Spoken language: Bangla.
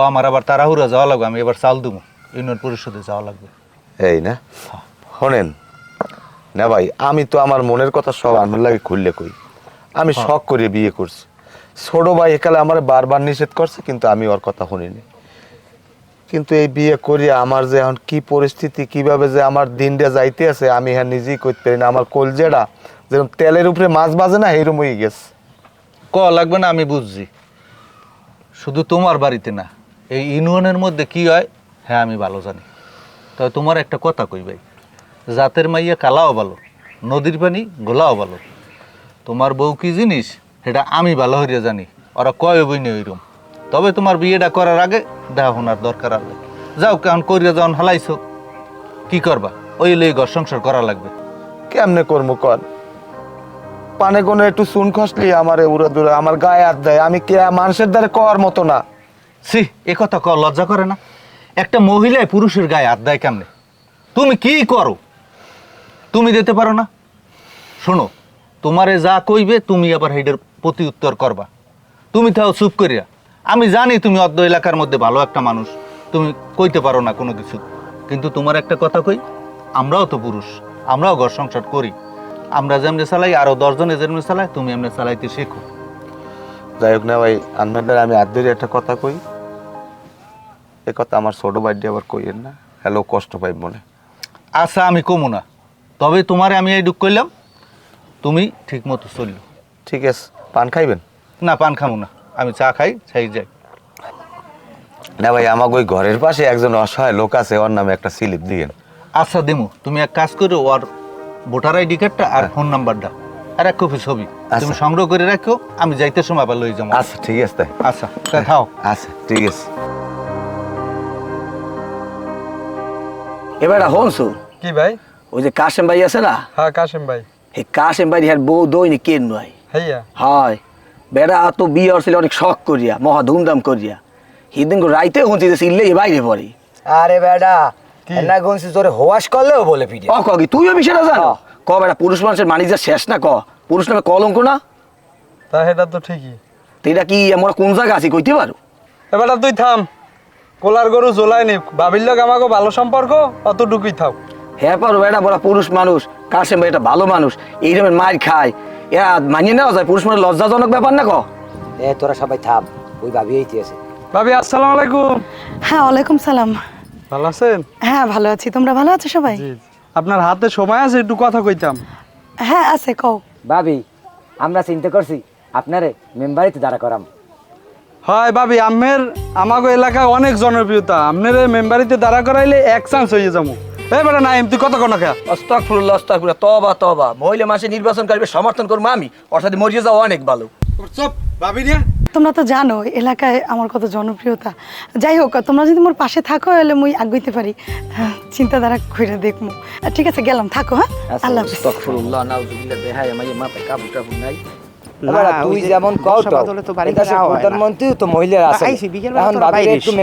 আমার আবার তাড়াহুড়া যাওয়া লাগবে, আমি এবার চাল দেবো, ইউনিয়ন পরিষদে যাওয়া লাগবে। এই না শোনেন না ভাই, আমি তো আমার মনের কথা সব আমার লাগে খুললে কই। আমি শখ করে বিয়ে করছি। ছোট ভাই একালে আমার বারবার নিষেধ করছে, কিন্তু আমি ওর কথা শুনিনি। কিন্তু এই বিয়ে করি আমার যে এখন কি পরিস্থিতি, কিভাবে যে আমার দিনটা যাইতে আছে আমি হ্যাঁ নিজেই করতে পারি না। আমার কলজেটা যেরকম তেলের উপরে মাছ বাজে না, এইরকম হয়ে গেছে। লাগবে না, আমি বুঝছি। শুধু তোমার বাড়িতে না, এই ইউনিয়নের মধ্যে কি হয় হ্যাঁ আমি ভালো জানি। তবে তোমার একটা কথা কই ভাই, জাতের মাইয়া কালাও ভালো, নদীর পানি গোলাও ভালো। তোমার বউ কি জিনিস সেটা আমি ভালো হইয়া জানি, ওরা কয় বই নেই ওইরকম। তবে তোমার বিয়েটা করার আগে দেখা শোনার দরকার আছে। যাও কেমন করিয়া যখন হালাইছো, কি করবা? ওই লই ঘর সংসার করা লাগবে। কেমনে করবো কর? পানে কোনো একটু চুন খসলি আমার উড়ে দূরে আমার গায়ে হাত দেয়। আমি কে মানুষের দ্বারা কর মতো না। সি, এ কথা লজ্জা করে না? একটা মহিলায় পুরুষের গায়ে হাত দেয় কেমনে? তুমি কি করো? তুমি দিতে পারো না? শোনো, তোমারে যা কইবে তুমি আবার হেডের প্রতি উত্তর করবা। তুমি তাও চুপ করিয়া। আমি জানি তুমি অর্ধ এলাকার মধ্যে ভালো একটা মানুষ, তুমি কইতে পারো না কোনো কিছু। কিন্তু তোমার একটা কথা কই, আমরাও তো পুরুষ, আমরাও ঘর সংসার করি। আমরা যেমনি চালাই আরো 10 জনে যেমনি চালায়, তুমি এমনি চালাইতে শেখো। যাই হোক না ভাই, আনমেন্ডার আমি হাত ধরে একটা কথা কই। এ কথা আমার ছোট ভাইটি আবার কইয়েন না, হ্যালো কষ্ট পাই মনে। আচ্ছা আমি কমু না, তবে তোমারে আমি এই দুঃখ করলাম, তুমি ঠিক মতো চললো। ঠিক আছে, পান খাইবেন? না, পান খামু না, আমি চা খাই, সেই যাই। না ভাই, আমাকে ওই ঘরের পাশে একজন অসহায় লোক আছে, ওর নামে একটা স্লিপ দিয়েন। আচ্ছা দিমু, তুমি এক কাজ করো, ওর ভোটার আইডি কার্ডটা আর ফোন নাম্বারটা আর এক কপি ছবি তুমি সংগ্রহ করে রাখো, আমি যাইতে সময় আবার লই যাবো। আচ্ছা ঠিক আছে তাই। আচ্ছা তাই খাও। আচ্ছা ঠিক আছে। এবার হনসু কি ভাই? ওই যে কাশেম ভাই আছে না, হ্যাঁ কাশেম ভাই। এই কাশেম ভাই হ্যাঁ বউ দইনি কেন নয় হইয়া হয় বেড়া তো বিয়ে হচ্ছিল অনেক শখ করিয়া, মহা ধুমধাম করিয়া। হিদিন রাইতে হচ্ছে যে সিললে বাইরে পড়ে। আরে বেডা না গনছি তোরে হোয়াশ করলেও বলে পিটে। ক কি তুইও বিষয়টা জানো? ক বেড়া পুরুষ মানুষের মানিজা শেষ না, ক পুরুষ নামে কলঙ্ক না? তা এটা তো ঠিকই। তো এটা কি আমরা কোন জায়গা আছি কইতে পারো? এবারটা তুই থাম, কোলার গরু জোলাই নি, ভাবির লোক আমাকে ভালো সম্পর্ক অতটুকুই থাক। হ্যাঁ পারো বেড়া বড় পুরুষ মানুষ, কাশেম ভাই এটা ভালো মানুষ, এই রকমের মার খায়, এরা মানিয়ে নেওয়া যায়? পুরুষ মানুষ লজ্জাজনক ব্যাপার না? ক এ তোরা সবাই থাম, ওই ভাবি এইতে আছে। ভাবি আসসালামু আলাইকুম। হ্যাঁ ওয়ালাইকুম সালাম। ভালো আছেন? হ্যাঁ ভালো আছি, তোমরা ভালো আছো সবাই? জি। আপনার হাতে সময় আছে একটু কথা কইতাম? হ্যাঁ আছে, কও। ভাবি আমরা চিন্তা করছি আপনারে মেম্বারিতে দাঁড়া করাম। হয় ভাবি, আমাকে এলাকায় অনেক জনপ্রিয়তা, আপনার মেম্বারিতে দাঁড়া করাইলে এক চান্স হয়ে যাবো। এবারে না তুই কত কোন খেয়া আস্তাগফিরুল্লাহ আস্তাগফিরুল্লাহ, তওবা তওবা। মহিলা মাসে নির্বাচন করবে, সমর্থন করবো আমি, অর্থাৎ মরিয়ে যাওয়া অনেক ভালো। চুপ ভাবি নিয়ে। তোমরা তো জানো এলাকায় আমার কত জনপ্রিয়তা। যাই হোক, তোমরা যদি মোর পাশে থাকো এলে মুই আগাইতে পারি, চিন্তাধারা করে দেখবো। ঠিক আছে গেলাম, থাকো। হ্যাঁ আল্লাহ হাফেজ। আস্তাগফিরুল্লাহ নাউযুবিল্লাহ, বেহায় মাইয়া মাথায় কাবু টাবু নাই। তুই যেমন কও তো প্রধানমন্ত্রী তো মহিলার আছে, এখন ভাবি একটু